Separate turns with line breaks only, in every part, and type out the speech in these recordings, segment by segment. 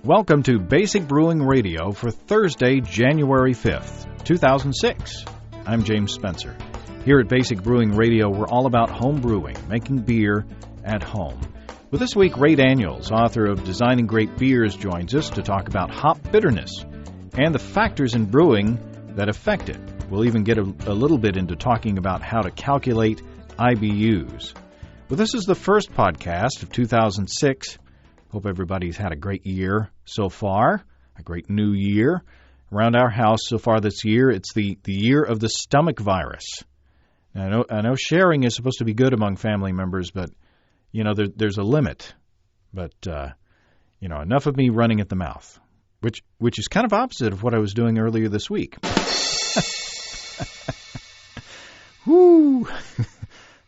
Welcome to Basic Brewing Radio for Thursday, January 5th, 2006. I'm James Spencer. Here at Basic Brewing Radio, we're all about home brewing, making beer at home. Well, this week, Ray Daniels, author of Designing Great Beers, joins us to talk about hop bitterness and the factors in brewing that affect it. We'll even get a little bit into talking about how to calculate IBUs. Well, this is the first podcast of 2006. Hope everybody's had a great year so far, a great new year. Around our house so far this year, it's the year of the stomach virus. Now, I know sharing is supposed to be good among family members, but, there's a limit. But, enough of me running at the mouth, which is kind of opposite of what I was doing earlier this week. Whoo!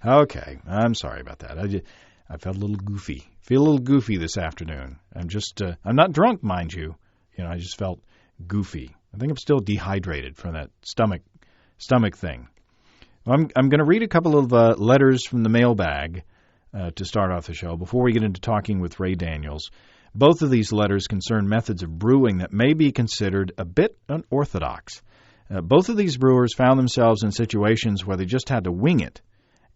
Okay, I'm sorry about that. I felt a little goofy. Feel a little goofy this afternoon. I'm not drunk, mind you. I just felt goofy. I think I'm still dehydrated from that stomach thing. I'm going to read a couple of letters from the mailbag to start off the show before we get into talking with Ray Daniels. Both of these letters concern methods of brewing that may be considered a bit unorthodox. Both of these brewers found themselves in situations where they just had to wing it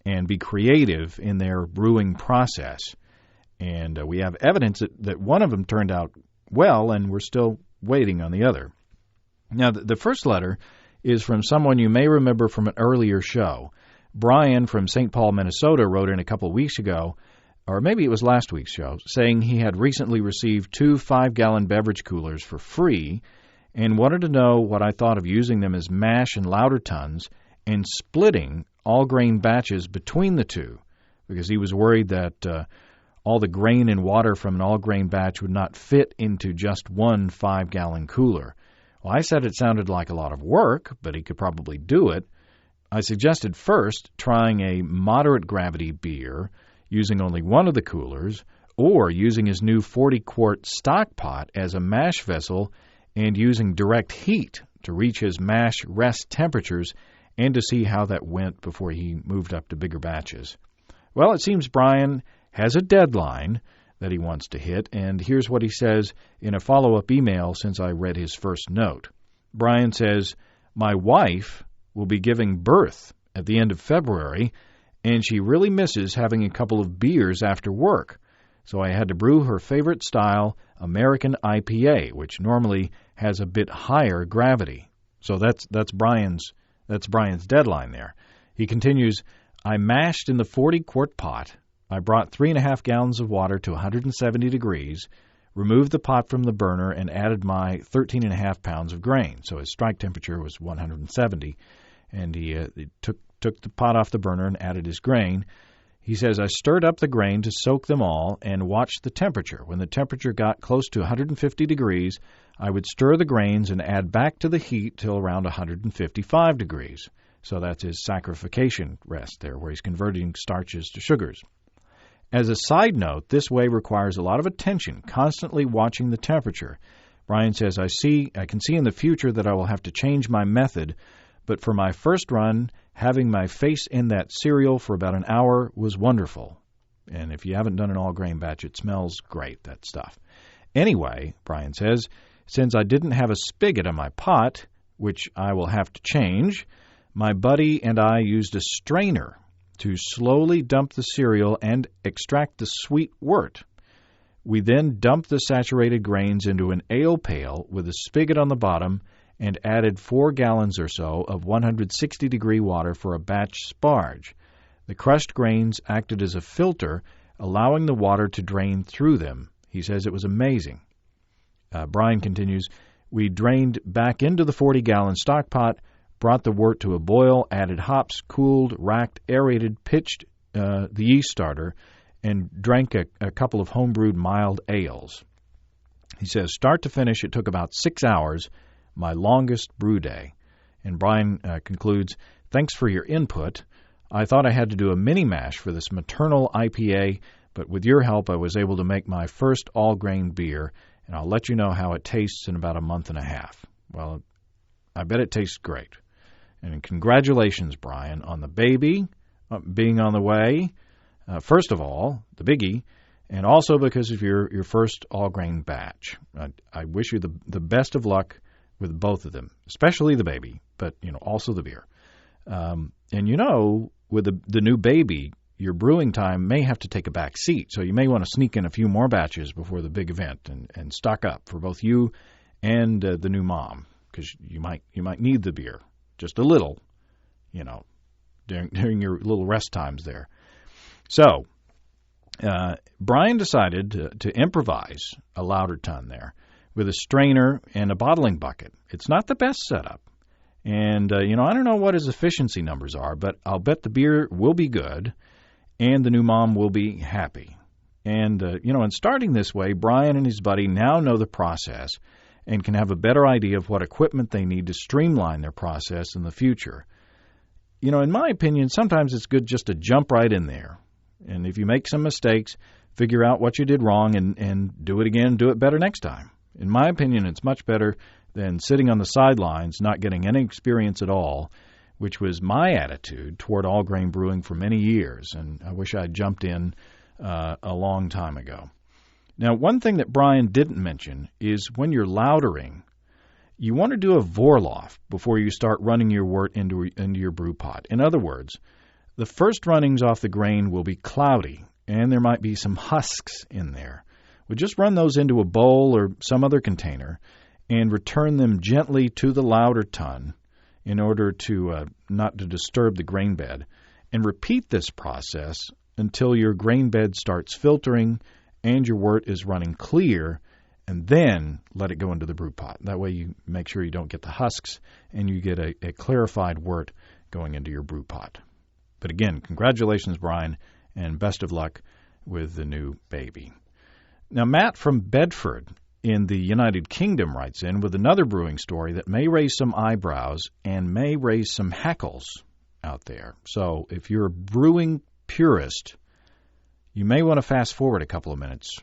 and be creative in their brewing process. And we have evidence that one of them turned out well, and we're still waiting on the other. Now, the first letter is from someone you may remember from an earlier show. Brian from St. Paul, Minnesota, wrote in a couple of weeks ago, or maybe it was last week's show, saying he had recently received 2 5-gallon beverage coolers for free and wanted to know what I thought of using them as mash and lauter tons and splitting all-grain batches between the two, because he was worried that all the grain and water from an all-grain batch would not fit into just one 5-gallon cooler. Well, I said it sounded like a lot of work, but he could probably do it. I suggested first trying a moderate gravity beer using only one of the coolers, or using his new 40-quart stock pot as a mash vessel and using direct heat to reach his mash rest temperatures and to see how that went before he moved up to bigger batches. Well, it seems Brian has a deadline that he wants to hit, and here's what he says in a follow-up email since I read his first note. Brian says, "My wife will be giving birth at the end of February, and she really misses having a couple of beers after work. So I had to brew her favorite style, American IPA, which normally has a bit higher gravity." So that's Brian's deadline there. He continues, "I mashed in the 40-quart pot. I brought 3.5 gallons of water to 170 degrees, removed the pot from the burner, and added my 13.5 pounds of grain." So his strike temperature was 170, and he took the pot off the burner and added his grain. He says, "I stirred up the grain to soak them all and watched the temperature. When the temperature got close to 150 degrees, I would stir the grains and add back to the heat till around 155 degrees. So that's his saccharification rest there, where he's converting starches to sugars. As a side note, this way requires a lot of attention, constantly watching the temperature. Brian says, I can see in the future that I will have to change my method, but for my first run, having my face in that cereal for about an hour was wonderful." And if you haven't done an all-grain batch, it smells great, that stuff. Anyway, Brian says, since I didn't have a spigot on my pot, which I will have to change, my buddy and I used a strainer to slowly dump the cereal and extract the sweet wort. We then dumped the saturated grains into an ale pail with a spigot on the bottom and added 4 gallons or so of 160-degree water for a batch sparge. The crushed grains acted as a filter, allowing the water to drain through them. He says it was amazing. Brian continues, "We drained back into the 40-gallon stock pot, brought the wort to a boil, added hops, cooled, racked, aerated, pitched the yeast starter, and drank a couple of home-brewed mild ales." He says, start to finish, it took about 6 hours, my longest brew day. And Brian concludes, "Thanks for your input. I thought I had to do a mini-mash for this maternal IPA, but with your help I was able to make my first all-grain beer, and I'll let you know how it tastes in about a month and a half." Well, I bet it tastes great. And congratulations, Brian, on the baby being on the way. First of all, the biggie, and also because of your first all-grain batch. I wish you the best of luck with both of them, especially the baby, but also the beer. And with the new baby, your brewing time may have to take a back seat, so you may want to sneak in a few more batches before the big event and stock up for both you and the new mom, because you might need the beer just a little, during your little rest times there. So Brian decided to improvise a lauter ton there with a strainer and a bottling bucket. It's not the best setup. And, I don't know what his efficiency numbers are, but I'll bet the beer will be good and the new mom will be happy. And, in starting this way, Brian and his buddy now know the process and can have a better idea of what equipment they need to streamline their process in the future. In my opinion, sometimes it's good just to jump right in there. And if you make some mistakes, figure out what you did wrong and do it again, do it better next time. In my opinion, it's much better than sitting on the sidelines, not getting any experience at all, which was my attitude toward all-grain brewing for many years, and I wish I had jumped in a long time ago. Now, one thing that Brian didn't mention is when you're lautering, you want to do a Vorlauf before you start running your wort into your brew pot. In other words, the first runnings off the grain will be cloudy, and there might be some husks in there. We'll just run those into a bowl or some other container and return them gently to the lauter tun in order to not to disturb the grain bed, and repeat this process until your grain bed starts filtering and your wort is running clear, and then let it go into the brew pot. That way you make sure you don't get the husks and you get a clarified wort going into your brew pot. But again, congratulations, Brian, and best of luck with the new baby. Now, Matt from Bedford in the United Kingdom writes in with another brewing story that may raise some eyebrows and may raise some hackles out there. So if you're a brewing purist, you may want to fast forward a couple of minutes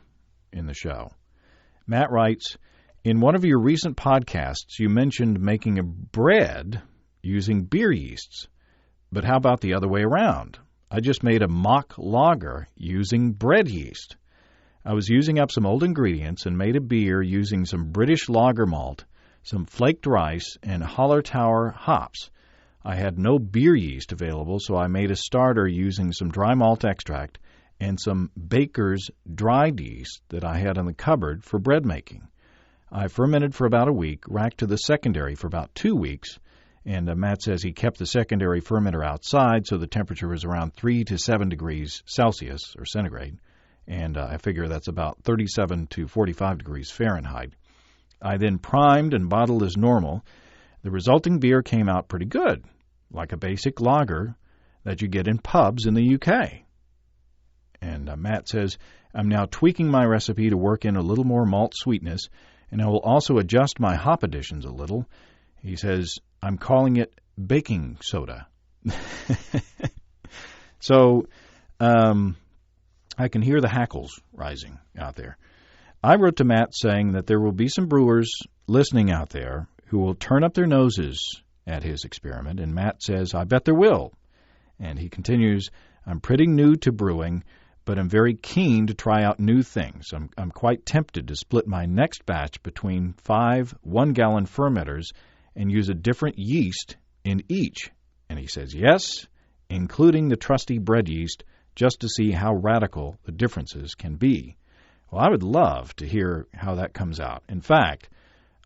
in the show. Matt writes, in one of your recent podcasts, you mentioned making a bread using beer yeasts. But how about the other way around? I just made a mock lager using bread yeast. I was using up some old ingredients and made a beer using some British lager malt, some flaked rice, and Hallertauer hops. I had no beer yeast available, so I made a starter using some dry malt extract and some baker's dried yeast that I had in the cupboard for bread making. I fermented for about a week, racked to the secondary for about 2 weeks, and Matt says he kept the secondary fermenter outside, so the temperature was around 3 to 7 degrees Celsius or centigrade. And I figure that's about 37 to 45 degrees Fahrenheit. I then primed and bottled as normal. The resulting beer came out pretty good, like a basic lager that you get in pubs in the UK. And Matt says, I'm now tweaking my recipe to work in a little more malt sweetness, and I will also adjust my hop additions a little. He says, I'm calling it baking soda. So, I can hear the hackles rising out there. I wrote to Matt saying that there will be some brewers listening out there who will turn up their noses at his experiment, and Matt says, I bet there will. And he continues, I'm pretty new to brewing, but I'm very keen to try out new things. I'm quite tempted to split my next batch between 5 one-gallon fermenters and use a different yeast in each. And he says, yes, including the trusty bread yeast, just to see how radical the differences can be. Well, I would love to hear how that comes out. In fact,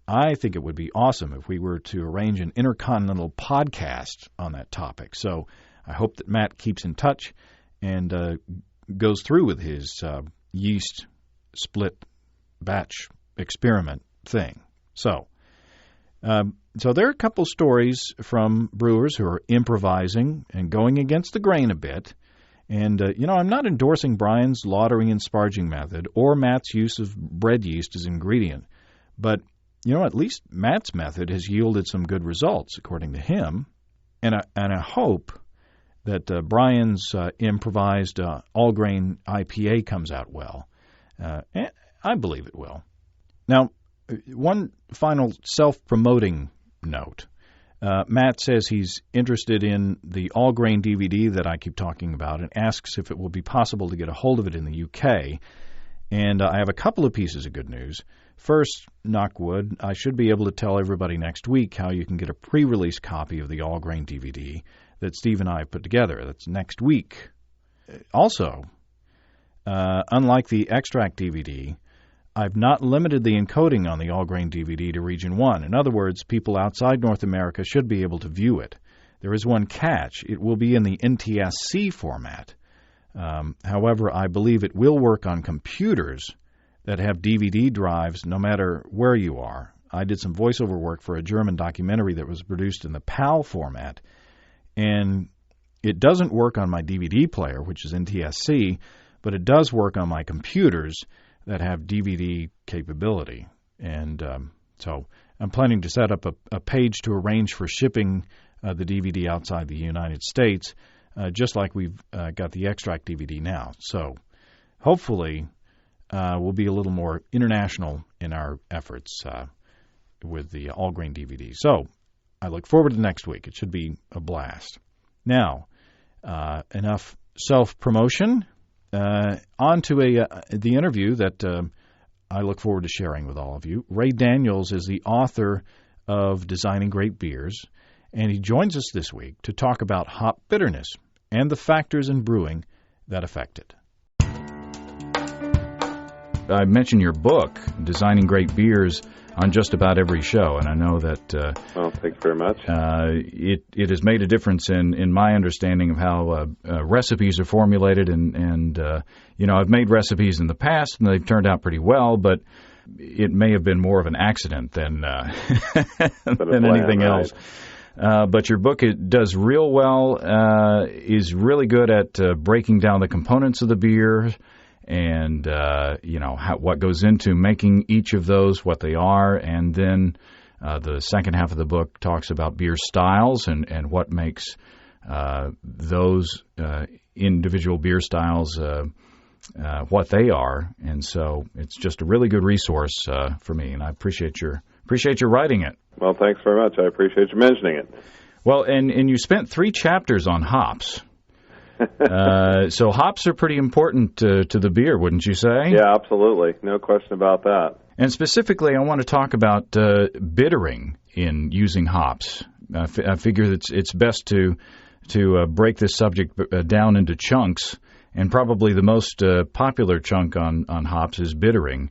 I think it would be awesome if we were to arrange an intercontinental podcast on that topic. So I hope that Matt keeps in touch and goes through with his yeast split batch experiment thing. So there are a couple stories from brewers who are improvising and going against the grain a bit. And, I'm not endorsing Brian's lautering and sparging method or Matt's use of bread yeast as ingredient. But, at least Matt's method has yielded some good results, according to him. And I hope that Brian's improvised all-grain IPA comes out well. And I believe it will. Now, one final self-promoting note. Matt says he's interested in the all-grain DVD that I keep talking about and asks if it will be possible to get a hold of it in the UK. And I have a couple of pieces of good news. First, knock wood, I should be able to tell everybody next week how you can get a pre-release copy of the all-grain DVD that Steve and I have put together. That's next week. Also, unlike the extract DVD, I've not limited the encoding on the all-grain DVD to Region 1. In other words, people outside North America should be able to view it. There is one catch. It will be in the NTSC format. However, I believe it will work on computers that have DVD drives no matter where you are. I did some voiceover work for a German documentary that was produced in the PAL format, and it doesn't work on my DVD player, which is NTSC, but it does work on my computers that have DVD capability. And so I'm planning to set up a page to arrange for shipping the DVD outside the United States, just like we've got the extract DVD now. So hopefully we'll be a little more international in our efforts with the all-grain DVD. So I look forward to next week. It should be a blast. Now, enough self-promotion. On to the interview that I look forward to sharing with all of you. Ray Daniels is the author of Designing Great Beers, and he joins us this week to talk about hop bitterness and the factors in brewing that affect it. I mentioned your book, Designing Great Beers, on just about every show, and I know that
well, thanks very much.
It has made a difference in my understanding of how recipes are formulated, and you know, I've made recipes in the past, and they've turned out pretty well, but it may have been more of an accident than than anything else. But your book, it does real well, is really good at breaking down the components of the beer, and you know, what goes into making each of those, what they are, and then the second half of the book talks about beer styles and what makes those individual beer styles what they are. And so it's just a really good resource for me, and I appreciate your writing it.
Well, thanks very much. I appreciate you mentioning it.
Well, and you spent 3 chapters on hops. So hops are pretty important to the beer, wouldn't you say?
Yeah, absolutely. No question about that.
And specifically, I want to talk about bittering in using hops. I figure that it's best to break this subject down into chunks, and probably the most popular chunk on hops is bittering.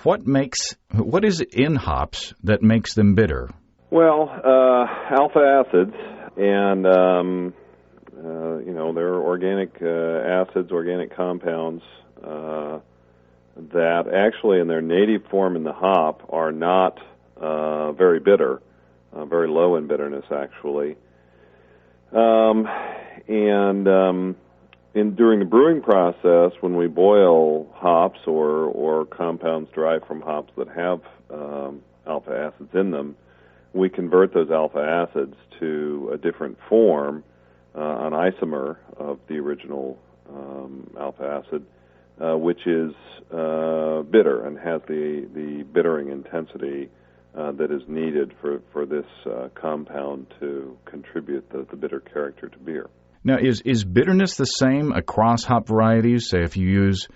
What is it in hops that makes them bitter?
Well, alpha acids, and you know, there are organic acids, organic compounds that actually in their native form in the hop are not very bitter, very low in bitterness actually. During the brewing process, when we boil hops or compounds derived from hops that have alpha acids in them, we convert those alpha acids to a different form, an isomer of the original alpha acid, which is bitter and has the bittering intensity that is needed for this compound to contribute the bitter character to beer.
Now, is bitterness the same across hop varieties? Say if you use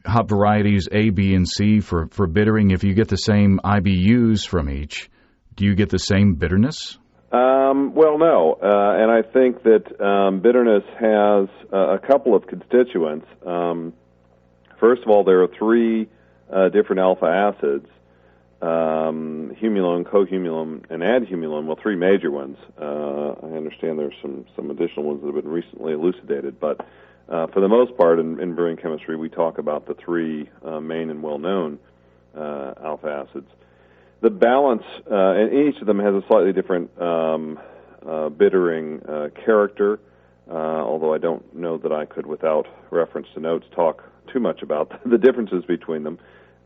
hop varieties A, B, and C for bittering, if you get the same IBUs from each, do you get the same bitterness?
Well, no, and I think that bitterness has a couple of constituents. First of all, there are 3 different alpha acids, humulone, cohumulone, and adhumulone. Well, 3 major ones. I understand there's some additional ones that have been recently elucidated, but for the most part in brewing chemistry, we talk about the 3 main and well-known alpha acids. The balance, and each of them has a slightly different bittering character, although I don't know that I could, without reference to notes, talk too much about the differences between them.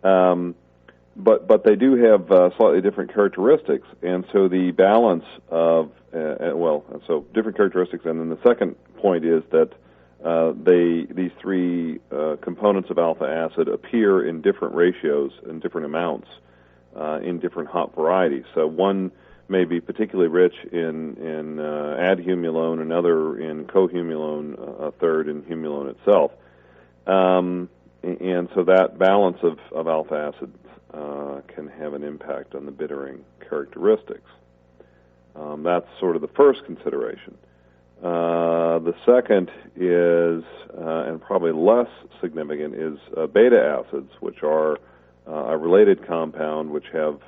But they do have slightly different characteristics, and so the balance of, so different characteristics, and then the second point is that these 3 components of alpha acid appear in different ratios and different amounts in different hop varieties. So one may be particularly rich in adhumulone, another in cohumulone, a third in humulone itself. And and so that balance of alpha acids can have an impact on the bittering characteristics. That's sort of the first consideration. The second is, and probably less significant, is beta acids, which are a related compound which have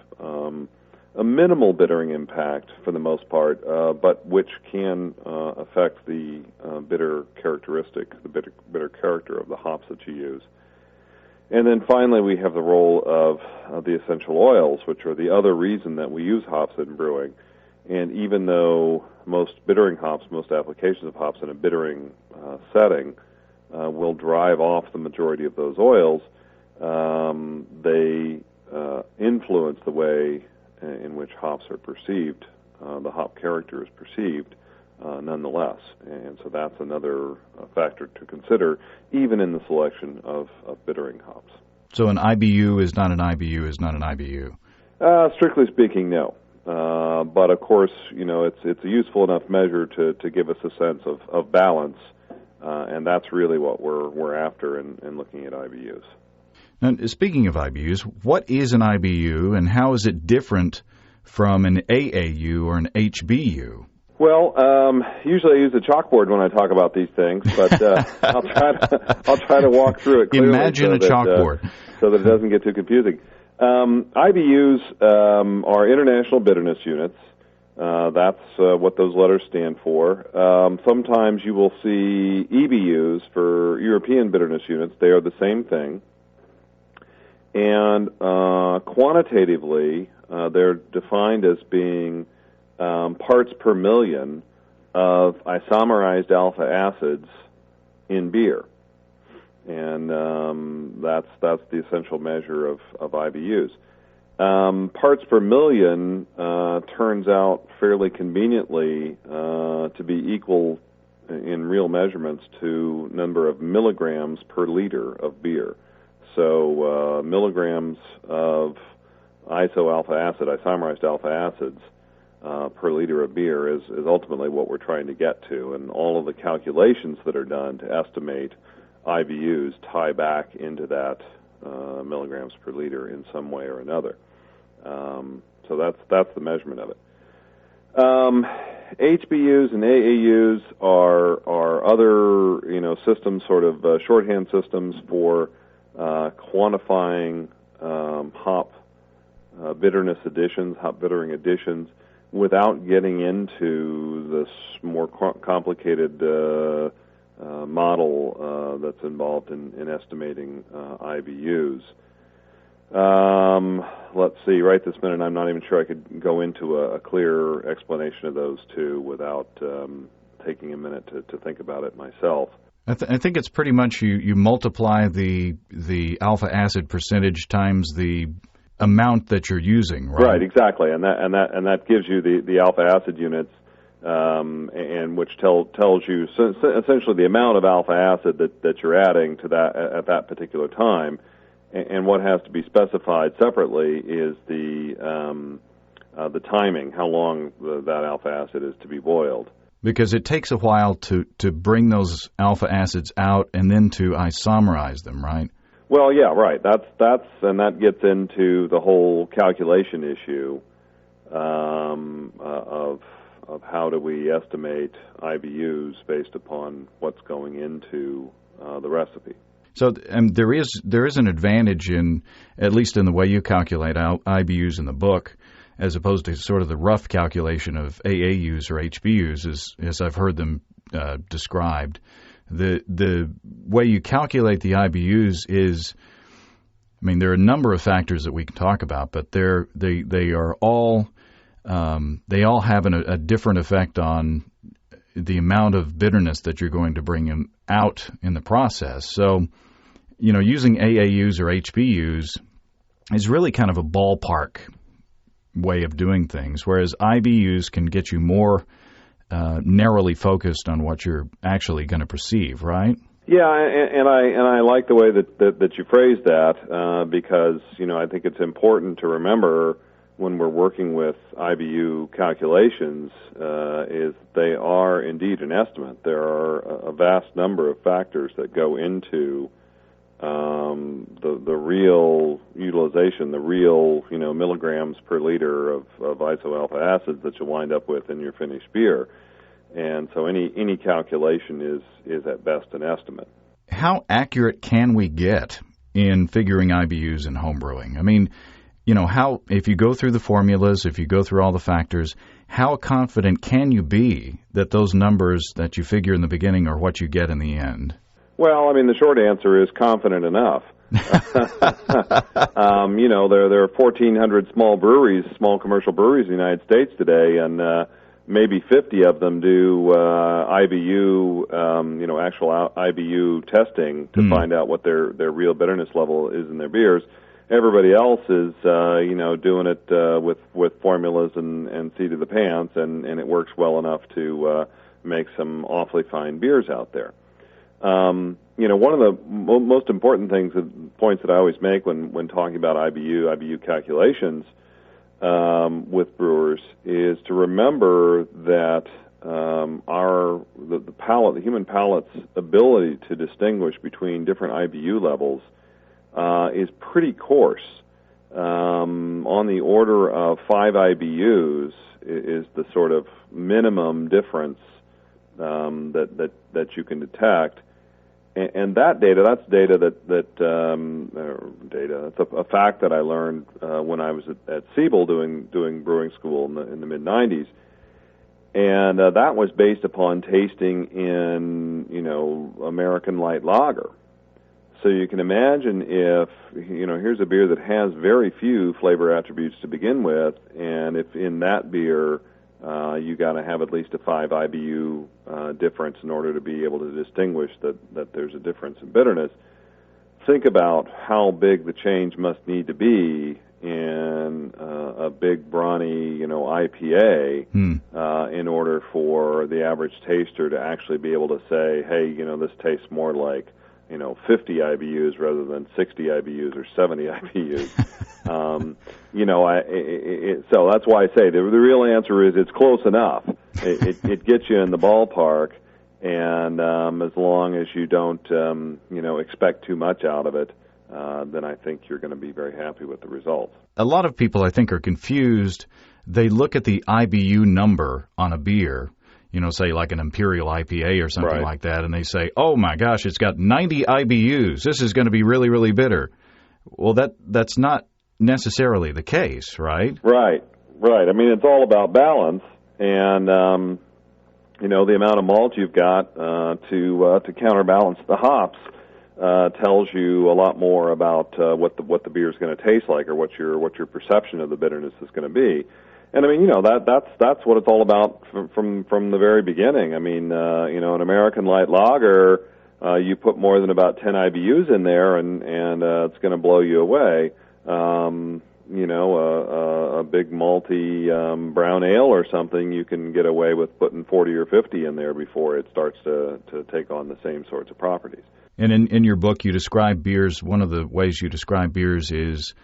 a minimal bittering impact for the most part, but which can affect the bitter characteristic, the bitter character of the hops that you use. And then finally, we have the role of the essential oils, which are the other reason that we use hops in brewing. And even though most bittering hops, most applications of hops in a bittering setting will drive off the majority of those oils, they influence the way in which hops are perceived, the hop character is perceived nonetheless. And so that's another factor to consider, even in the selection of bittering hops.
So an IBU is not an IBU is not an IBU?
Strictly speaking, no. But of course, it's a useful enough measure to give us a sense of balance, and that's really what we're after in looking at IBUs.
Now, speaking of IBUs, what is an IBU, and how is it different from an AAU or an HBU?
Well, usually I use a chalkboard when I talk about these things, but I'll try to walk through it clearly.
Imagine a chalkboard,
so that it doesn't get too confusing. IBUs are international bitterness units. That's what those letters stand for. Sometimes you will see EBUs for European bitterness units. They are the same thing. And quantitatively, they're defined as being parts per million of isomerized alpha acids in beer. And that's the essential measure of IBUs. Parts per million turns out fairly conveniently to be equal in real measurements to number of milligrams per liter of beer. So milligrams of isomerized alpha acids per liter of beer is ultimately what we're trying to get to, and all of the calculations that are done to estimate IBUs tie back into that milligrams per liter in some way or another. So that's the measurement of it. HBUs and AAUs are other systems, sort of shorthand systems for quantifying hop bitterness additions, hop bittering additions, without getting into this more complicated model that's involved in estimating IBUs. Let's see, right this minute I'm not even sure I could go into a clear explanation of those two without taking a minute to think about it myself.
I think it's pretty much you multiply the alpha acid percentage times the amount that you're using, right?
Right, exactly, and that gives you the alpha acid units, and which tells you essentially the amount of alpha acid that you're adding to that at that particular time. And what has to be specified separately is the timing, how long that alpha acid is to be boiled.
Because it takes a while to bring those alpha acids out and then to isomerize them, right?
Well, yeah, right. And that gets into the whole calculation issue of how do we estimate IBUs based upon what's going into the recipe.
So there is an advantage in, at least in the way you calculate IBUs in the book, as opposed to sort of the rough calculation of AAUs or HBUs, as I've heard them described. The way you calculate the IBUs is, I mean, there are a number of factors that we can talk about, but they all have a different effect on the amount of bitterness that you're going to bring out in the process. So, using AAUs or HBUs is really kind of a ballpark way of doing things, whereas IBUs can get you more narrowly focused on what you're actually going to perceive, right?
Yeah, and I like the way that you phrased that because I think it's important to remember when we're working with IBU calculations is they are indeed an estimate. There are a vast number of factors that go into real utilization, the real milligrams per liter of isoalpha acids that you wind up with in your finished beer. And so any calculation is at best an estimate.
How accurate can we get in figuring IBUs in homebrewing? I mean, how, if you go through the formulas, if you go through all the factors, how confident can you be that those numbers that you figure in the beginning are what you get in the end?
Well, I mean, the short answer is confident enough. There are 1,400 small commercial breweries in the United States today, and maybe 50 of them do IBU, actual IBU testing to find out what their real bitterness level is in their beers. Everybody else is, doing it with formulas and seat of the pants, and it works well enough to make some awfully fine beers out there. One of the most important points that I always make when talking about IBU calculations with brewers is to remember that the human palate's ability to distinguish between different IBU levels is pretty coarse. On the order of 5 IBUs is the sort of minimum difference that you can detect. And that's a fact that I learned when I was at Siebel doing brewing school in the mid-'90s, and that was based upon tasting in American light lager. So you can imagine if here's a beer that has very few flavor attributes to begin with, and if in that beer you got to have at least a 5 IBU difference in order to be able to distinguish that there's a difference in bitterness. Think about how big the change must need to be in a big brawny, IPA in order for the average taster to actually be able to say, hey, this tastes more like 50 IBUs rather than 60 IBUs or 70 IBUs. So that's why I say the real answer is it's close enough. It gets you in the ballpark, and as long as you don't, expect too much out of it, then I think you're going to be very happy with the results.
A lot of people, I think, are confused. They look at the IBU number on a beer, say like an Imperial IPA or something like that, and they say, oh my gosh, it's got 90 IBUs. This is going to be really, really bitter. Well, that's not necessarily the case, right? Right.
I mean, it's all about balance, and the amount of malt you've got to counterbalance the hops tells you a lot more about what the beer is going to taste like, or what your perception of the bitterness is going to be. And I mean, that's what it's all about from the very beginning. I mean, an American light lager, you put more than about 10 IBUs in there, and it's going to blow you away. A big malty brown ale or something, you can get away with putting 40 or 50 in there before it starts to take on the same sorts of properties.
And in your book, you describe beers. One of the ways you describe beers is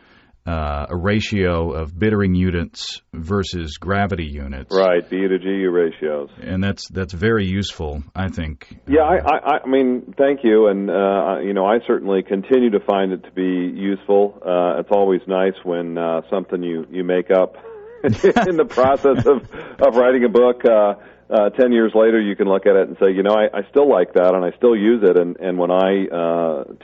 a ratio of bittering units versus gravity units.
Right, BU to GU ratios.
And that's very useful, I think.
Yeah, I mean, thank you. And, I certainly continue to find it to be useful. It's always nice when something you make up in the process of writing a book, 10 years later you can look at it and say, I still like that and I still use it. And when I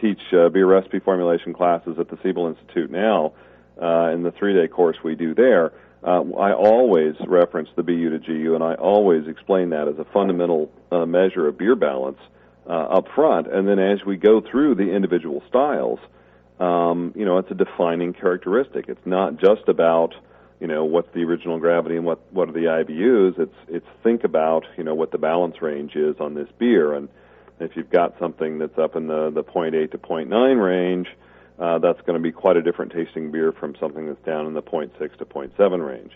teach beer recipe formulation classes at the Siebel Institute now, in the 3-day course we do there, I always reference the BU to GU, and I always explain that as a fundamental measure of beer balance up front. And then as we go through the individual styles, it's a defining characteristic. It's not just about what's the original gravity and what are the IBUs. It's think about what the balance range is on this beer, and if you've got something that's up in the 0.8 to 0.9 range, that's going to be quite a different tasting beer from something that's down in the 0.6 to 0.7 range.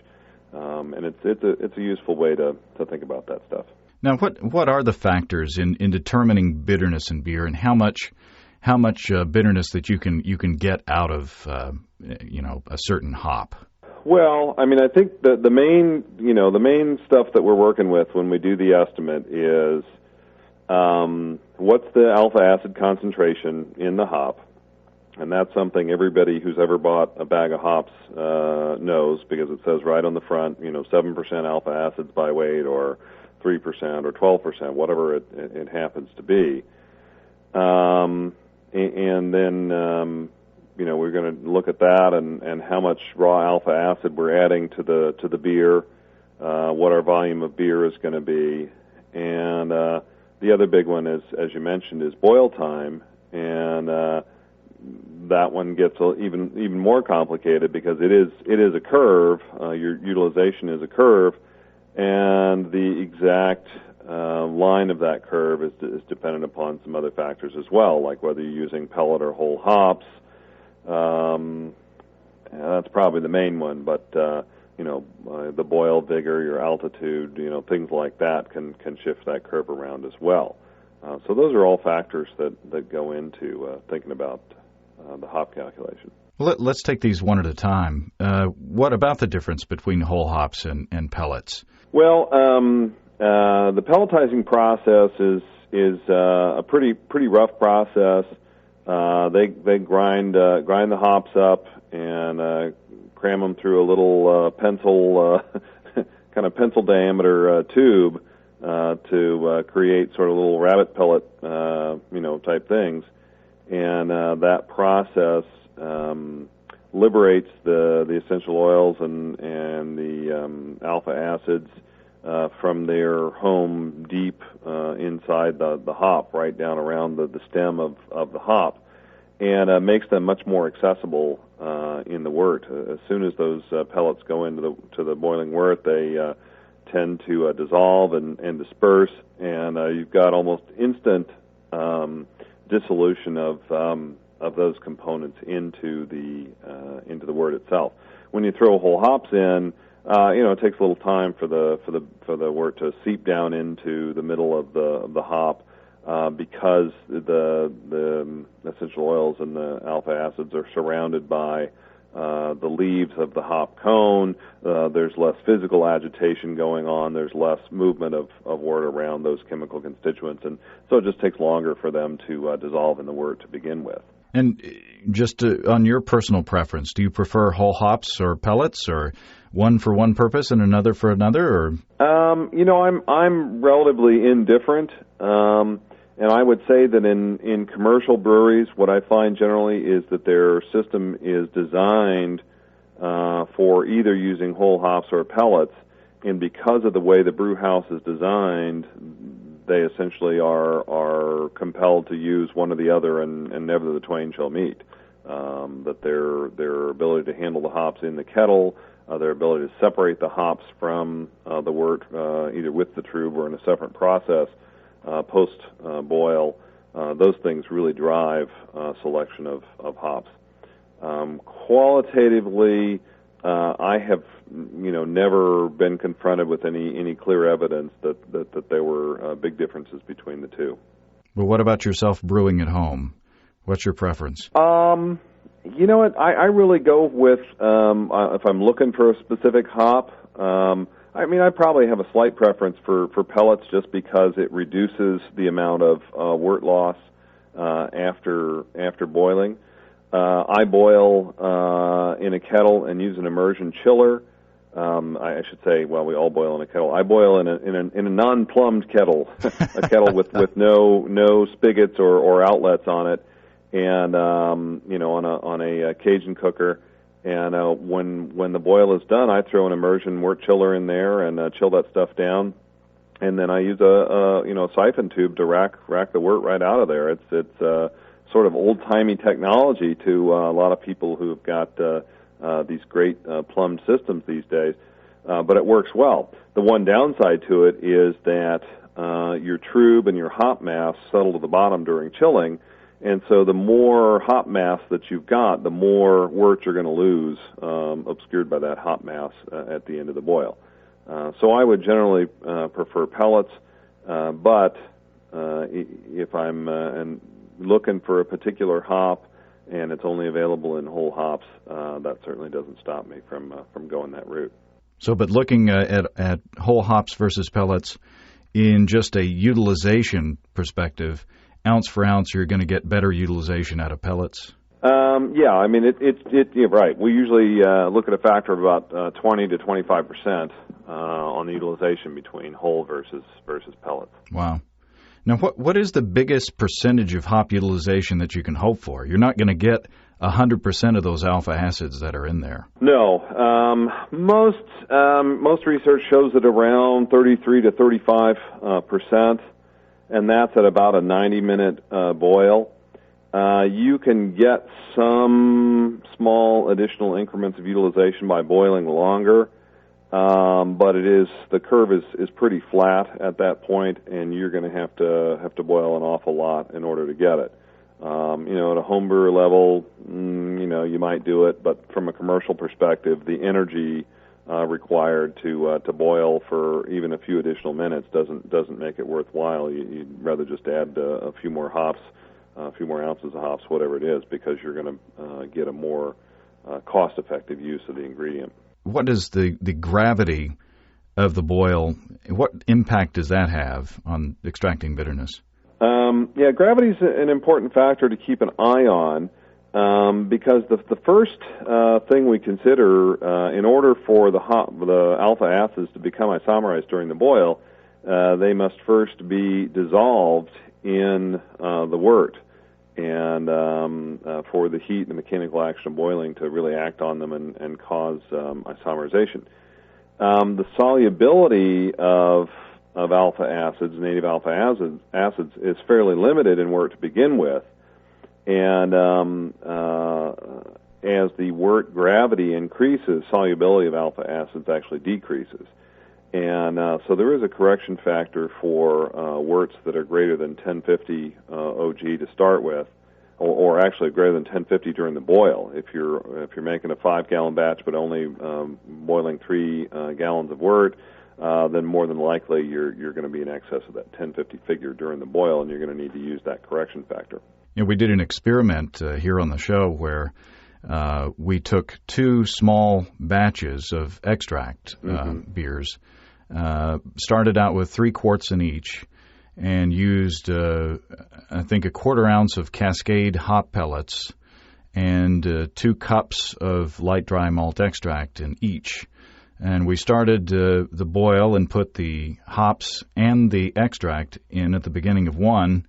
And it's a useful way to think about that stuff.
Now, what are the factors in determining bitterness in beer, and how much bitterness that you can get out of a certain hop?
Well, I mean, I think the main stuff that we're working with when we do the estimate is what's the alpha acid concentration in the hop, And that's something everybody who's ever bought a bag of hops knows, because it says right on the front, 7% alpha acids by weight, or 3% or 12%, whatever it happens to be. And then, we're going to look at that and how much raw alpha acid we're adding to the beer, what our volume of beer is going to be, and the other big one is, as you mentioned, is boil time, and that one gets even more complicated, because it is a curve. Your utilization is a curve, and the exact line of that curve is dependent upon some other factors as well, like whether you're using pellet or whole hops. That's probably the main one, but the boil vigor, your altitude, things like that can shift that curve around as well. So those are all factors that go into thinking about the hop calculation.
Well, let's take these one at a time. What about the difference between whole hops and pellets?
Well, the pelletizing process is a pretty rough process. They grind the hops up and cram them through a little pencil pencil diameter tube to create sort of little rabbit pellet type things, and that process liberates the essential oils and the alpha acids from their home deep inside the hop, right down around the stem of the hop, and makes them much more accessible in the wort. As soon as those pellets go into the boiling wort, they tend to dissolve and disperse, and you've got almost instant dissolution of those components into the wort itself. When you throw whole hops in, it takes a little time for the wort to seep down into the middle of the hop, because the essential oils and the alpha acids are surrounded by the leaves of the hop cone. There's less physical agitation going on. There's less movement of wort around those chemical constituents, and so it just takes longer for them to dissolve in the wort to begin with.
And just on your personal preference, do you prefer whole hops or pellets, or one for one purpose and another for another? Or
I'm relatively indifferent, and I would say that in commercial breweries, what I find generally is that their system is designed for either using whole hops or pellets, and because of the way the brew house is designed, they essentially are compelled to use one or the other, and never the twain shall meet. That their ability to handle the hops in the kettle, their ability to separate the hops from the wort, either with the trub or in a separate process post-boil, those things really drive selection of hops. Qualitatively, I have never been confronted with any clear evidence that there were big differences between the two.
Well, what about yourself brewing at home? What's your preference?
You know what? I really go with if I'm looking for a specific hop. I probably have a slight preference for pellets, just because it reduces the amount of wort loss after boiling. I boil in a kettle and use an immersion chiller. I should say, well, we all boil in a kettle. I boil in a non-plumbed kettle, a kettle with no spigots or outlets on it, and on a Cajun cooker. And when the boil is done, I throw an immersion wort chiller in there and chill that stuff down, and then I use a siphon tube to rack the wort right out of there. It's sort of old-timey technology to a lot of people who have got these great plumbed systems these days, but it works well. The one downside to it is that your trub and your hop mass settle to the bottom during chilling, and so the more hop mass that you've got, the more wort you're going to lose, obscured by that hop mass at the end of the boil. So I would generally prefer pellets, but if I'm looking for a particular hop and it's only available in whole hops, that certainly doesn't stop me from going that route.
So, but looking at whole hops versus pellets in just a utilization perspective, ounce for ounce, you're going to get better utilization out of pellets?
Yeah, I mean, you're right. We usually look at a factor of about 20 to 25% on the utilization between whole versus pellets.
Wow. Now, what is the biggest percentage of hop utilization that you can hope for? You're not going to get 100% of those alpha acids that are in there.
No. Most research shows that around 33 to 35%, and that's at about a 90-minute boil. You can get some small additional increments of utilization by boiling longer, but the curve is pretty flat at that point, and you're going to have to boil an awful lot in order to get it. At a home brewer level, you might do it, but from a commercial perspective, the energy required to boil for even a few additional minutes doesn't make it worthwhile. You'd rather just add a few more hops, a few more ounces of hops, whatever it is, because you're going to get a more cost-effective use of the ingredient.
What is the gravity of the boil? What impact does that have on extracting bitterness?
Gravity is an important factor to keep an eye on because the first thing we consider in order for the alpha acids to become isomerized during the boil, they must first be dissolved in the wort, and for the heat and the mechanical action of boiling to really act on them and cause isomerization. The solubility of alpha acids, native alpha acids, is fairly limited in wort to begin with, and as the wort gravity increases, solubility of alpha acids actually decreases. And so there is a correction factor for worts that are greater than 1050 OG to start with, or actually greater than 1050 during the boil. If you're making a 5-gallon batch but only boiling 3 gallons of wort, then more than likely you're going to be in excess of that 1050 figure during the boil, and you're going to need to use that correction factor.
We did an experiment here on the show where we took 2 small batches of extract beers, started out with 3 quarts in each, and used, I think, a 1/4 ounce of Cascade hop pellets and 2 cups of light dry malt extract in each. And we started the boil and put the hops and the extract in at the beginning of one,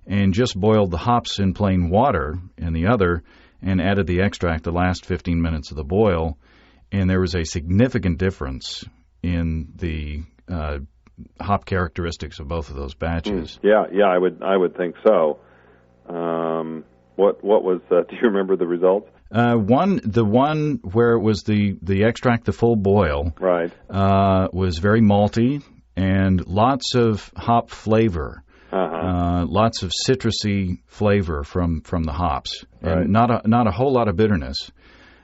and just boiled the hops in plain water in the other, and added the extract the last 15 minutes of the boil. And there was a significant difference in the hop characteristics of both of those batches.
Yeah, I would think so. What was? Do you remember the results?
The one where it was the extract, the full boil,
right,
was very malty and lots of hop flavor, lots of citrusy flavor from the hops,
right.
And not a whole lot of bitterness.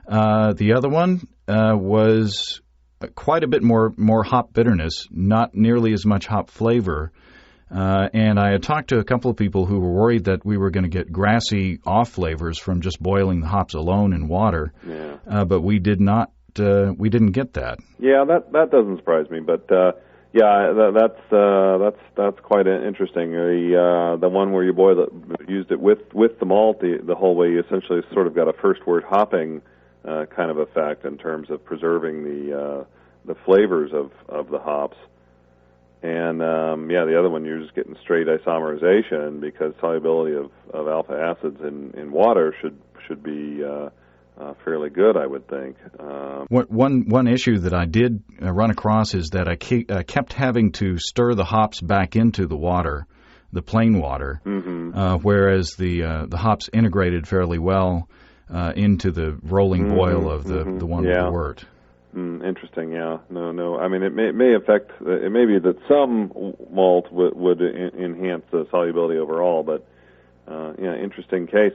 The other one was quite a bit more hop bitterness, not nearly as much hop flavor. And I had talked to a couple of people who were worried that we were going to get grassy off flavors from just boiling the hops alone in water.
Yeah.
But we did not. We didn't get that.
Yeah, that doesn't surprise me. But that's quite interesting. The one where you used it with the malt the whole way. You essentially sort of got a first wort hopping kind of effect in terms of preserving the flavors of the hops. And the other one, you're just getting straight isomerization because solubility of alpha acids in water should be fairly good, I would think.
One issue that I did run across is that I kept having to stir the hops back into the water, the plain water, whereas the hops integrated fairly well into the rolling boil of the one with the wort.
Interesting, yeah. No. I mean, it may affect. It may be that some malt would enhance the solubility overall, but interesting case.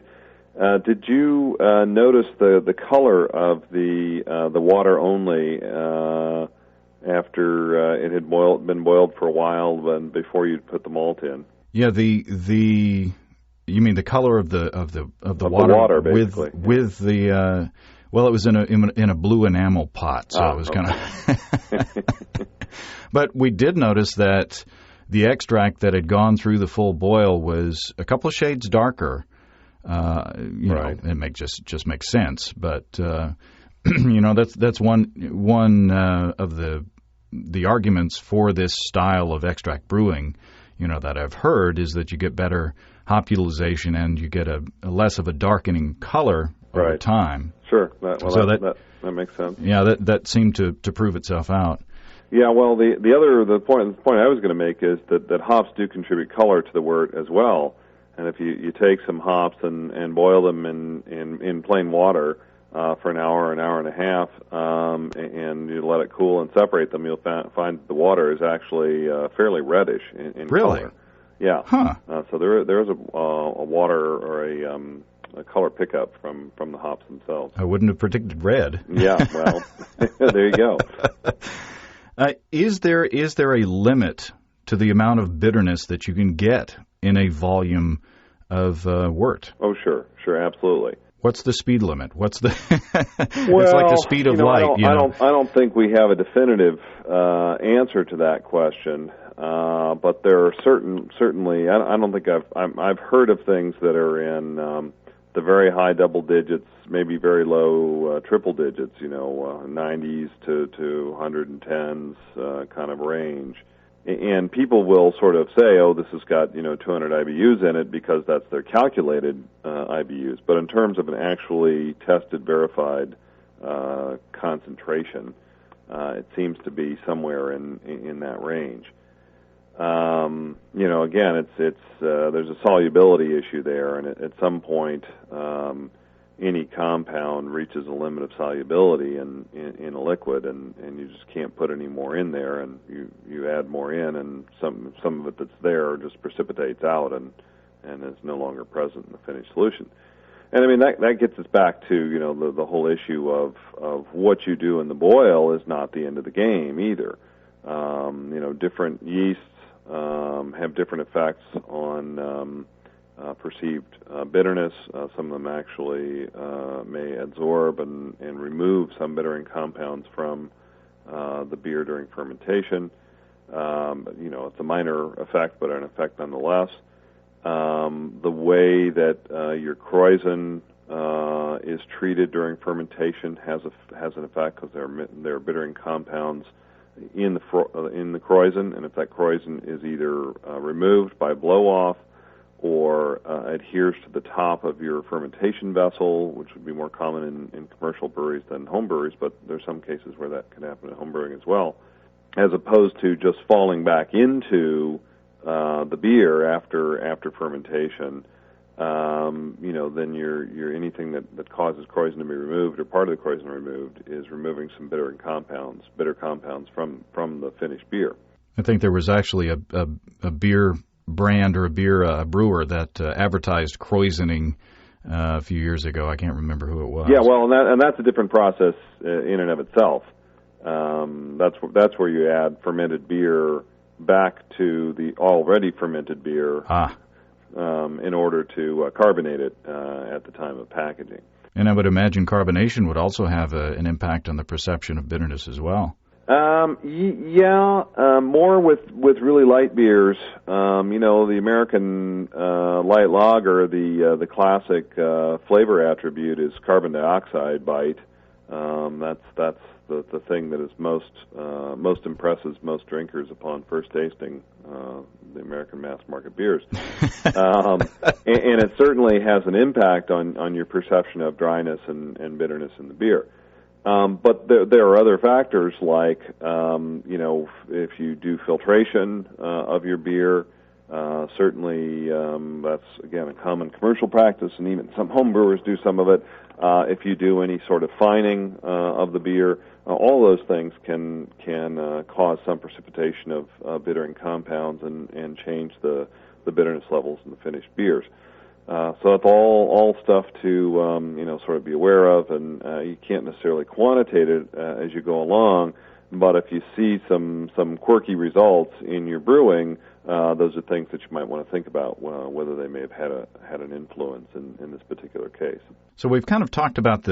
Did you notice the color of the water only after it had been boiled for a while, before you'd put the malt in? Yeah,
you mean the color of the
water basically.
with the. Well, it was in a blue enamel pot, so it was kind of. But we did notice that the extract that had gone through the full boil was a couple of shades darker
Right.
It just makes sense. But that's one of the arguments for this style of extract brewing, that I've heard, is that you get better hop utilization and you get a less of a darkening color over time.
Sure. That makes sense.
Yeah, that seemed to prove itself out.
Yeah, well, the point I was going to make is that hops do contribute color to the wort as well. And if you take some hops and boil them in plain water for an hour and a half, and you let it cool and separate them, you'll find the water is actually fairly reddish in
really?
color. Yeah.
Huh.
So there is a water or a color pickup from the hops themselves.
I wouldn't have predicted red.
Yeah. Well, there you go.
Is there a limit to the amount of bitterness that you can get in a volume of wort?
Oh, sure, absolutely.
What's the speed limit? What's the?
Well,
it's like the speed of light.
I don't think we have a definitive answer to that question. But there are certainly. I don't think I've heard of things that are in the very high double digits, maybe very low triple digits. 90s to 110s kind of range. And people will sort of say, oh, this has got 200 IBUs in it because that's their calculated IBUs. But in terms of an actually tested, verified concentration, it seems to be somewhere in that range. Again, it's there's a solubility issue there, and at some point, any compound reaches a limit of solubility in a liquid, and you just can't put any more in there, and you add more in, and some of it that's there just precipitates out and is no longer present in the finished solution. And I mean that gets us back to the whole issue of what you do in the boil is not the end of the game either. Different yeasts have different effects on perceived bitterness. Some of them actually may absorb and remove some bittering compounds from the beer during fermentation. It's a minor effect, but an effect nonetheless. The way that your krausen is treated during fermentation has an effect because there are bittering compounds in the krausen, and if that krausen is either removed by blow-off or adheres to the top of your fermentation vessel, which would be more common in commercial breweries than home breweries, but there's some cases where that can happen in home brewing as well, as opposed to just falling back into the beer after fermentation. Then your anything that causes krausen to be removed or part of the krausen removed is removing some bitter compounds from the finished beer.
I think there was actually a beer brand or a beer brewer that advertised krausening a few years ago. I can't remember who it was.
Yeah, well, and that's a different process in and of itself. That's where you add fermented beer back to the already fermented beer in order to carbonate it at the time of packaging.
And I would imagine carbonation would also have an impact on the perception of bitterness as well.
More with really light beers. The American light lager, the classic flavor attribute is carbon dioxide bite. That's the thing that is most impresses most drinkers upon first tasting the American mass market beers. And it certainly has an impact on your perception of dryness and bitterness in the beer. But there are other factors like, if you do filtration of your beer, certainly that's, again, a common commercial practice, and even some home brewers do some of it. If you do any sort of fining of the beer, all those things can cause some precipitation of bittering compounds and change the bitterness levels in the finished beers. So it's all stuff to sort of be aware of, and you can't necessarily quantitate it as you go along. But if you see some quirky results in your brewing, those are things that you might want to think about whether they may have had an influence in this particular case. So
we've kind of talked about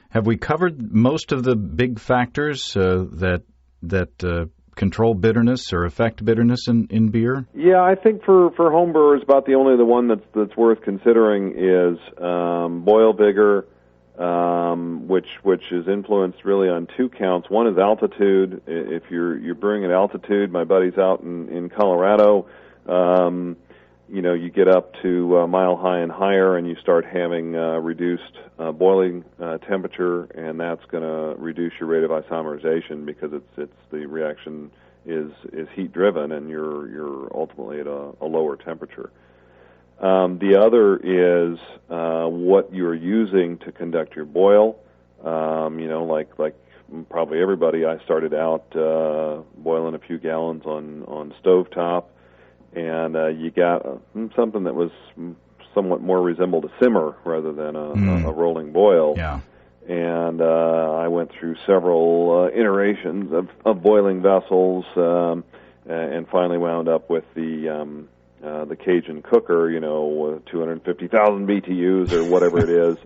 have we covered most of the big factors that control bitterness or affect bitterness in beer?
Yeah, I think for home brewers, about the one that's worth considering is boil vigor, which is influenced really on two counts. One is altitude. If you're brewing at altitude, my buddy's out in Colorado. You get up to mile high and higher, and you start having reduced boiling temperature, and that's going to reduce your rate of isomerization because it's the reaction is heat driven, and you're ultimately at a lower temperature. The other is what you're using to conduct your boil. Like probably everybody, I started out boiling a few gallons on stovetop. And you got something that was somewhat more resembled a simmer rather than a rolling boil.
Yeah.
And I went through several iterations of boiling vessels, and finally wound up with the Cajun cooker, 250,000 BTUs or whatever it is.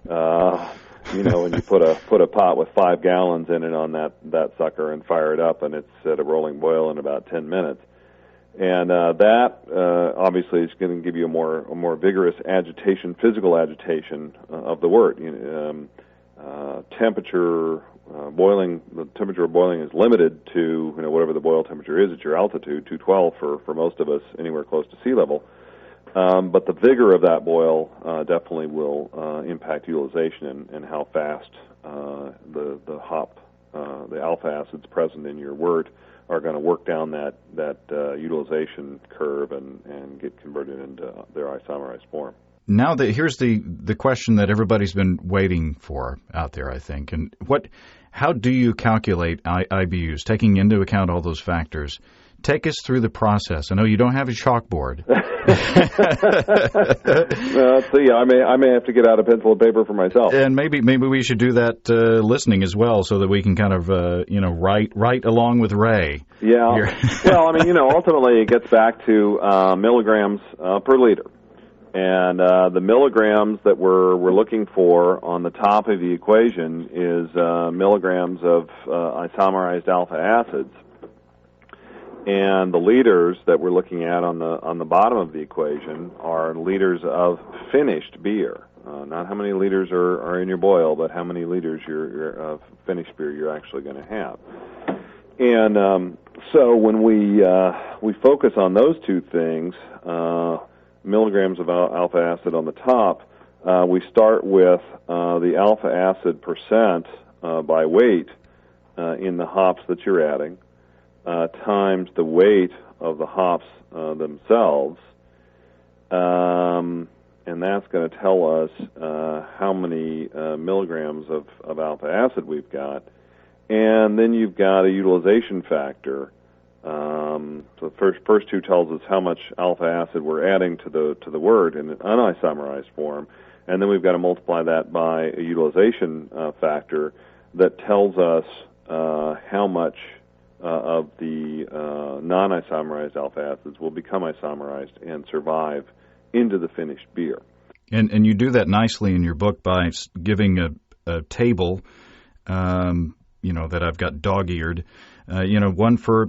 And you put a pot with 5 gallons in it on that sucker and fire it up, and it's at a rolling boil in about 10 minutes. And that obviously is going to give you a more vigorous agitation, physical agitation of the wort. Temperature boiling. The temperature of boiling is limited to whatever the boil temperature is at your altitude, 212 for most of us, anywhere close to sea level. But the vigor of that boil definitely will impact utilization and how fast the hop, the alpha acids present in your wort are going to work down that utilization curve and get converted into their isomerized form.
Now here's the question that everybody's been waiting for out there, I think. And how do you calculate IBUs, taking into account all those factors? Take us through the process. I know you don't have a chalkboard.
Let's see. I may have to get out a pencil and paper for myself.
And maybe we should do that listening as well, so that we can kind of write along with Ray.
Yeah. Well, ultimately it gets back to milligrams per liter, and the milligrams that we're looking for on the top of the equation is milligrams of isomerized alpha acids. And the liters that we're looking at on the bottom of the equation are liters of finished beer. Not how many liters are in your boil, but how many liters of finished beer you're actually going to have. And so when we focus on those two things, milligrams of alpha acid on the top, we start with the alpha acid percent by weight in the hops that you're adding. Times the weight of the hops themselves, and that's going to tell us how many milligrams of alpha acid we've got. And then you've got a utilization factor. So the first two tells us how much alpha acid we're adding to the wort in an unisomerized form, and then we've got to multiply that by a utilization factor that tells us how much of the non-isomerized alpha acids will become isomerized and survive into the finished beer.
And you do that nicely in your book by giving a table, that I've got dog-eared, one for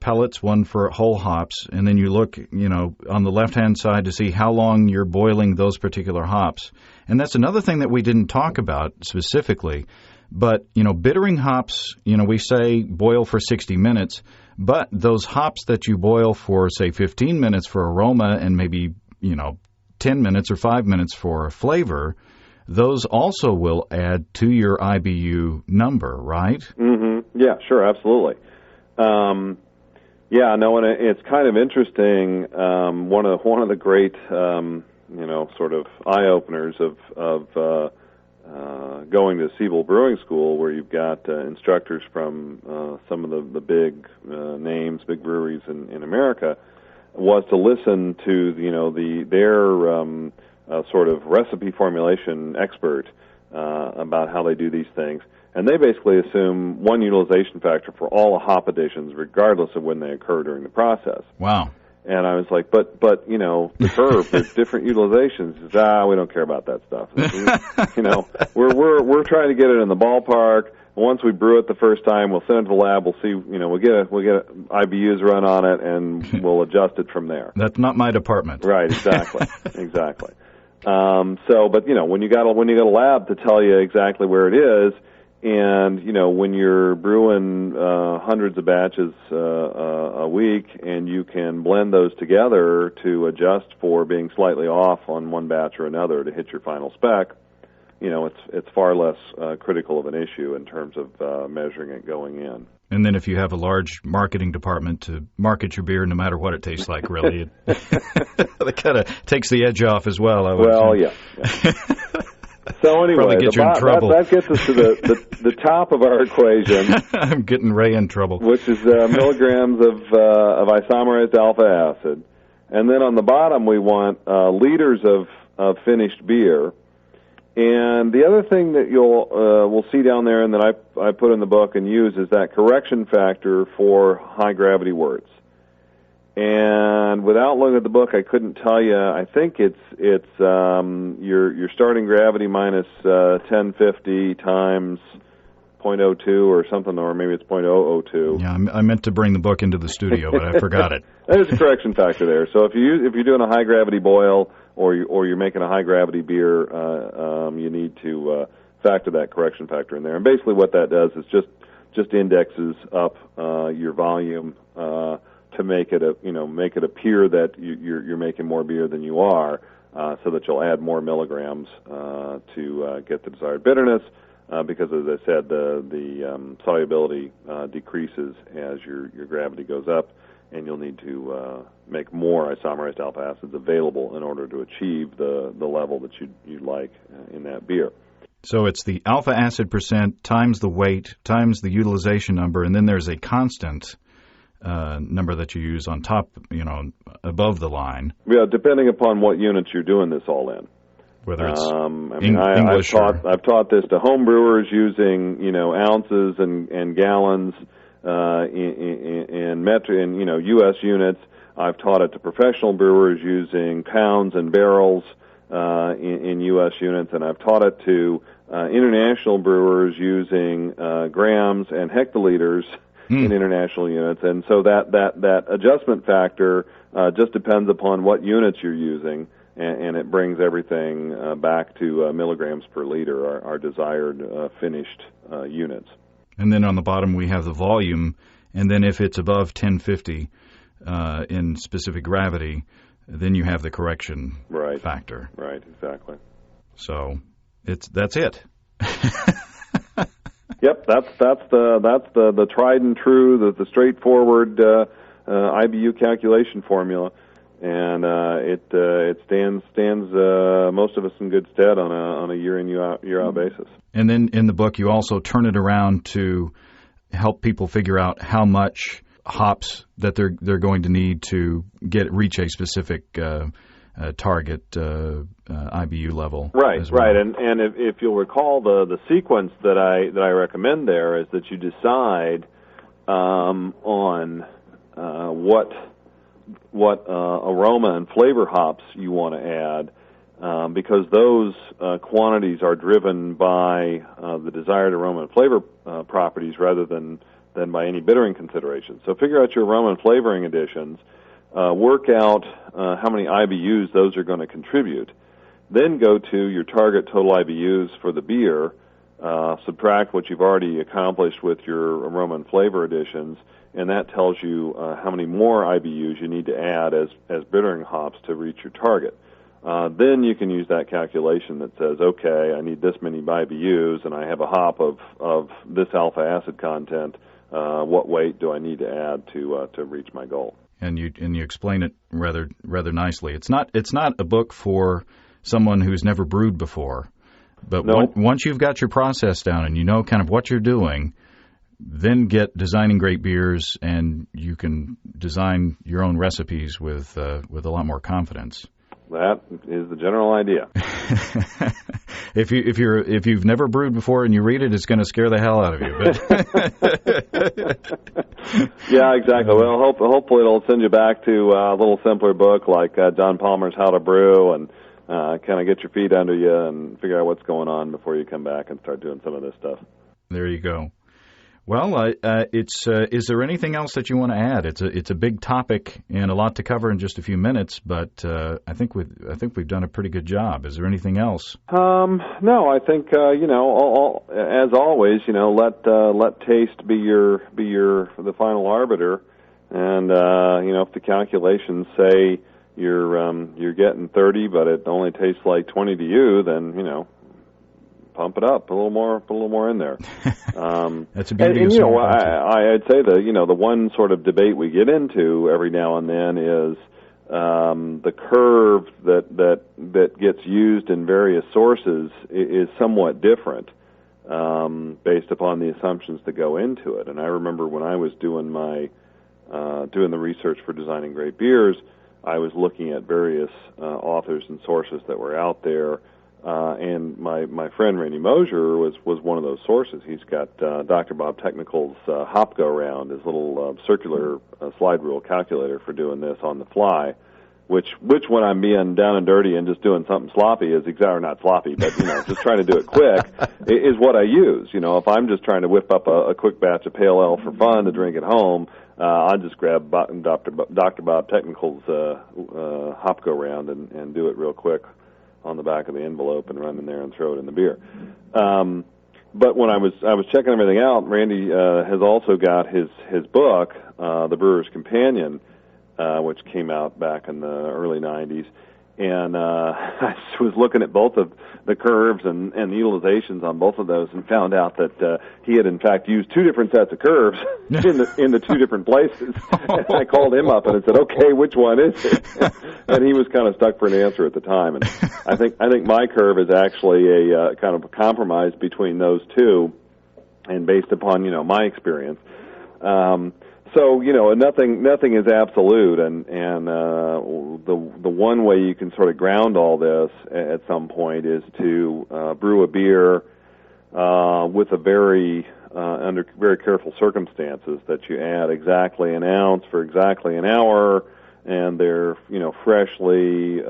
pellets, one for whole hops, and then you look, on the left-hand side to see how long you're boiling those particular hops. And that's another thing that we didn't talk about specifically. But, bittering hops, we say boil for 60 minutes, but those hops that you boil for, say, 15 minutes for aroma and maybe, 10 minutes or 5 minutes for flavor, those also will add to your IBU number, right?
Mm-hmm. Yeah, sure, absolutely. And it's kind of interesting. One of the great, sort of eye-openers of going to Siebel Brewing School, where you've got instructors from some of the big names, big breweries in America, was to listen to their sort of recipe formulation expert about how they do these things, and they basically assume one utilization factor for all hop additions, regardless of when they occur during the process.
Wow.
And I was like, but the curve, there's different utilizations. We don't care about that stuff. We're trying to get it in the ballpark. once we brew it the first time, we'll send it to the lab. We'll see, we'll get IBUs run on it, and we'll adjust it from there.
That's not my department.
Right, exactly, exactly. But when you got a lab to tell you exactly where it is, and when you're brewing hundreds of batches a week, and you can blend those together to adjust for being slightly off on one batch or another to hit your final spec, it's far less critical of an issue in terms of measuring it going in.
And then if you have a large marketing department to market your beer, no matter what it tastes like, really, that kind of takes the edge off as well.
Yeah. So anyway,
get you in trouble.
That gets us to the top of our equation.
I'm getting Ray in trouble.
Which is milligrams of isomerized alpha acid. And then on the bottom we want liters of finished beer. And the other thing that we'll see down there and that I put in the book and use is that correction factor for high gravity words. And without looking at the book, I couldn't tell you. I think it's your starting gravity minus 1050 times 0.02 or something, or maybe it's 0.002.
Yeah, I meant to bring the book into the studio, but I forgot it.
There's a correction factor there. So if you're doing a high gravity boil or you're making a high gravity beer, you need to factor that correction factor in there. And basically, what that does is just indexes up your volume to make it appear that you're making more beer than you are, so that you'll add more milligrams to get the desired bitterness. Because, as I said, the solubility decreases as your gravity goes up, and you'll need to make more isomerized alpha acids available in order to achieve the level that you'd like in that beer.
So it's the alpha acid percent times the weight times the utilization number, and then there's a constant number that you use on top, above the line. Yeah,
depending upon what units you're doing this all in.
Whether it's
English I've taught this to home brewers using ounces and gallons in U.S. units. I've taught it to professional brewers using pounds and barrels in U.S. units, and I've taught it to international brewers using grams and hectoliters in international units. And so that adjustment factor just depends upon what units you're using. And it brings everything back to milligrams per liter, our desired finished units.
And then on the bottom we have the volume, and then if it's above 1050 in specific gravity, then you have the correction factor.
Right, exactly.
So that's it.
Yep, that's the tried and true, the straightforward IBU calculation formula. And it stands most of us in good stead on a year in year out basis.
And then in the book, you also turn it around to help people figure out how much hops that they're going to need to reach a specific target IBU level.
Right,
as well.
Right. And if you'll recall, the sequence that I recommend there is that you decide on what aroma and flavor hops you want to add, because those quantities are driven by the desired aroma and flavor properties rather than by any bittering considerations. So figure out your aroma and flavoring additions, work out how many IBUs those are going to contribute, then go to your target total IBUs for the beer, subtract what you've already accomplished with your aroma and flavor additions, and that tells you how many more IBUs you need to add as bittering hops to reach your target. Then you can use that calculation that says, okay, I need this many IBUs, and I have a hop of this alpha acid content. What weight do I need to add to reach my goal?
And you explain it rather nicely. It's not a book for someone who's never brewed before, but once you've got your process down and you know kind of what you're doing, then get designing great beers, and you can design your own recipes with a lot more confidence.
That is the general idea.
If you've never brewed before and you read it, it's going to scare the hell out of you.
Yeah, exactly. Well, hopefully it'll send you back to a little simpler book like John Palmer's How to Brew, and kind of get your feet under you and figure out what's going on before you come back and start doing some of this stuff.
There you go. Well, is there anything else that you want to add? It's a big topic and a lot to cover in just a few minutes, but I think we've done a pretty good job. Is there anything else?
No, I think as always, let taste be the final arbiter, and if the calculations say you're getting 30, but it only tastes like 20 to you, then pump it up, put a little more in there.
That's a beauty. And
I'd say the one sort of debate we get into every now and then is the curve that gets used in various sources is somewhat different based upon the assumptions that go into it. And I remember when I was doing the research for designing great beers, I was looking at various authors and sources that were out there. And my friend Randy Mosier was one of those sources. He's got Dr. Bob Technical's Hop Go Round, his little circular slide rule calculator for doing this on the fly, which when I'm being down and dirty and just doing something sloppy or not sloppy, but just trying to do it quick is what I use. If I'm just trying to whip up a quick batch of pale ale for fun to drink at home, I'll just grab Dr. Bob Technical's Hop Go Round and do it real quick on the back of the envelope and run in there and throw it in the beer. But when I was checking everything out, Randy has also got his book, The Brewer's Companion, which came out back in the early 90s. And I was looking at both of the curves and the utilizations on both of those and found out that he had, in fact, used two different sets of curves in the two different places. And I called him up and I said, okay, which one is it? And he was kind of stuck for an answer at the time. And I think my curve is actually a kind of a compromise between those two and based upon, my experience. So nothing is absolute, and the one way you can sort of ground all this at some point is to brew a beer with a under very careful circumstances, that you add exactly an ounce for exactly an hour, and they're freshly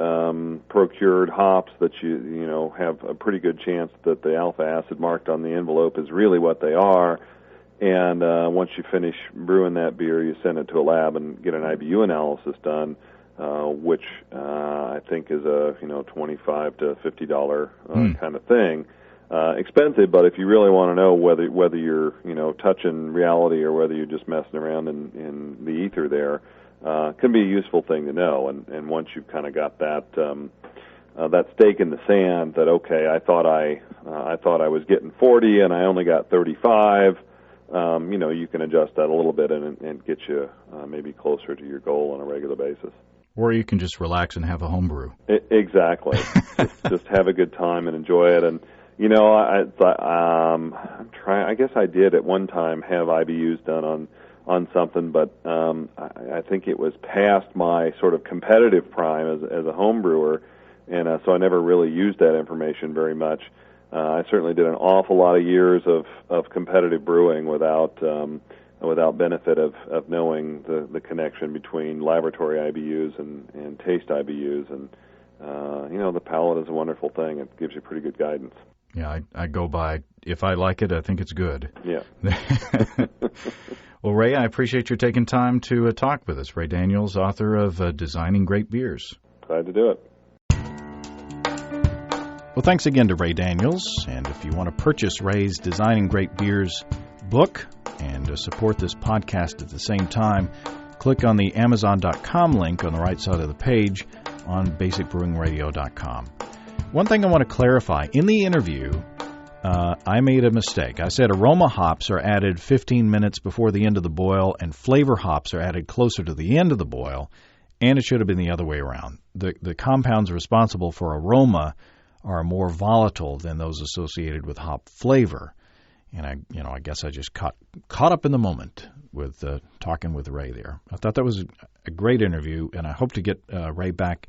procured hops that you have a pretty good chance that the alpha acid marked on the envelope is really what they are. And once you finish brewing that beer, you send it to a lab and get an IBU analysis done, which I think is a $25 to $50 kind of thing. Expensive, but if you really want to know whether you're touching reality or whether you're just messing around in the ether, there can be a useful thing to know. And once you've kind of got that stake in the sand, that okay, I thought I was getting 40 and I only got 35. You can adjust that a little bit and get you maybe closer to your goal on a regular basis.
Or you can just relax and have a home brew.
Exactly. just have a good time and enjoy it. And I'm trying. I guess I did at one time have IBUs done on something, but I think it was past my sort of competitive prime as a home brewer, and so I never really used that information very much. I certainly did an awful lot of years of competitive brewing without benefit of knowing the connection between laboratory IBUs and taste IBUs. And the palate is a wonderful thing. It gives you pretty good guidance.
Yeah, I go by, if I like it, I think it's good.
Yeah.
Well, Ray, I appreciate your taking time to talk with us. Ray Daniels, author of Designing Great Beers.
Glad to do it.
Well, thanks again to Ray Daniels, and if you want to purchase Ray's Designing Great Beers book and support this podcast at the same time, click on the Amazon.com link on the right side of the page on basicbrewingradio.com. One thing I want to clarify, in the interview, I made a mistake. I said aroma hops are added 15 minutes before the end of the boil, and flavor hops are added closer to the end of the boil, and it should have been the other way around. The compounds responsible for aroma are more volatile than those associated with hop flavor. And I guess I just caught up in the moment with talking with Ray there. I thought that was a great interview, and I hope to get Ray back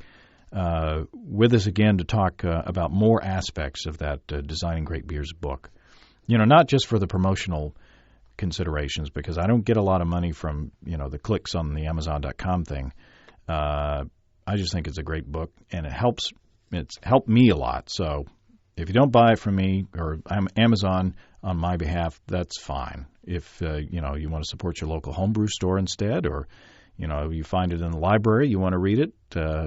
with us again to talk about more aspects of that Designing Great Beers book. Not just for the promotional considerations, because I don't get a lot of money from the clicks on the Amazon.com thing. I just think it's a great book, and it's helped me a lot. So if you don't buy it from me or Amazon, on my behalf, that's fine. If you want to support your local homebrew store instead, or you find it in the library, you want to read it,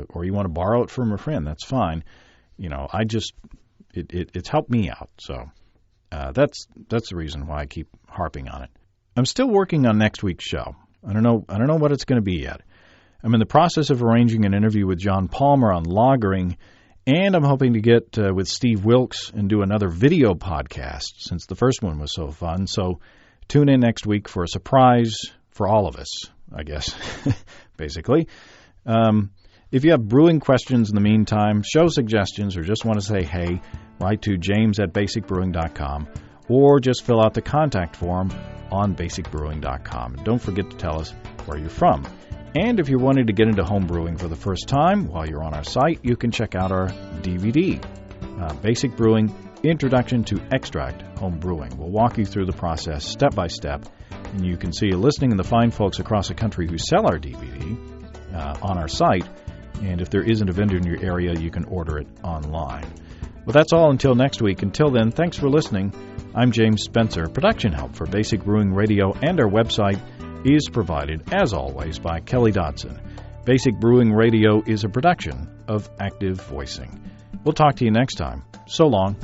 or you want to borrow it from a friend, that's fine. It's helped me out. So that's the reason why I keep harping on it. I'm still working on next week's show. I don't know what it's going to be yet. I'm in the process of arranging an interview with John Palmer on lagering, and I'm hoping to get with Steve Wilkes and do another video podcast since the first one was so fun. So tune in next week for a surprise for all of us, I guess, basically. If you have brewing questions in the meantime, show suggestions, or just want to say hey, write to james@basicbrewing.com, or just fill out the contact form on basicbrewing.com. Don't forget to tell us where you're from. And if you're wanting to get into home brewing for the first time, while you're on our site, you can check out our DVD, Basic Brewing, Introduction to Extract Home Brewing. We'll walk you through the process step by step, and you can see a listing of the fine folks across the country who sell our DVD on our site. And if there isn't a vendor in your area, you can order it online. Well, that's all until next week. Until then, thanks for listening. I'm James Spencer. Production help for Basic Brewing Radio and our website is provided, as always, by Kelly Dodson. Basic Brewing Radio is a production of Active Voicing. We'll talk to you next time. So long.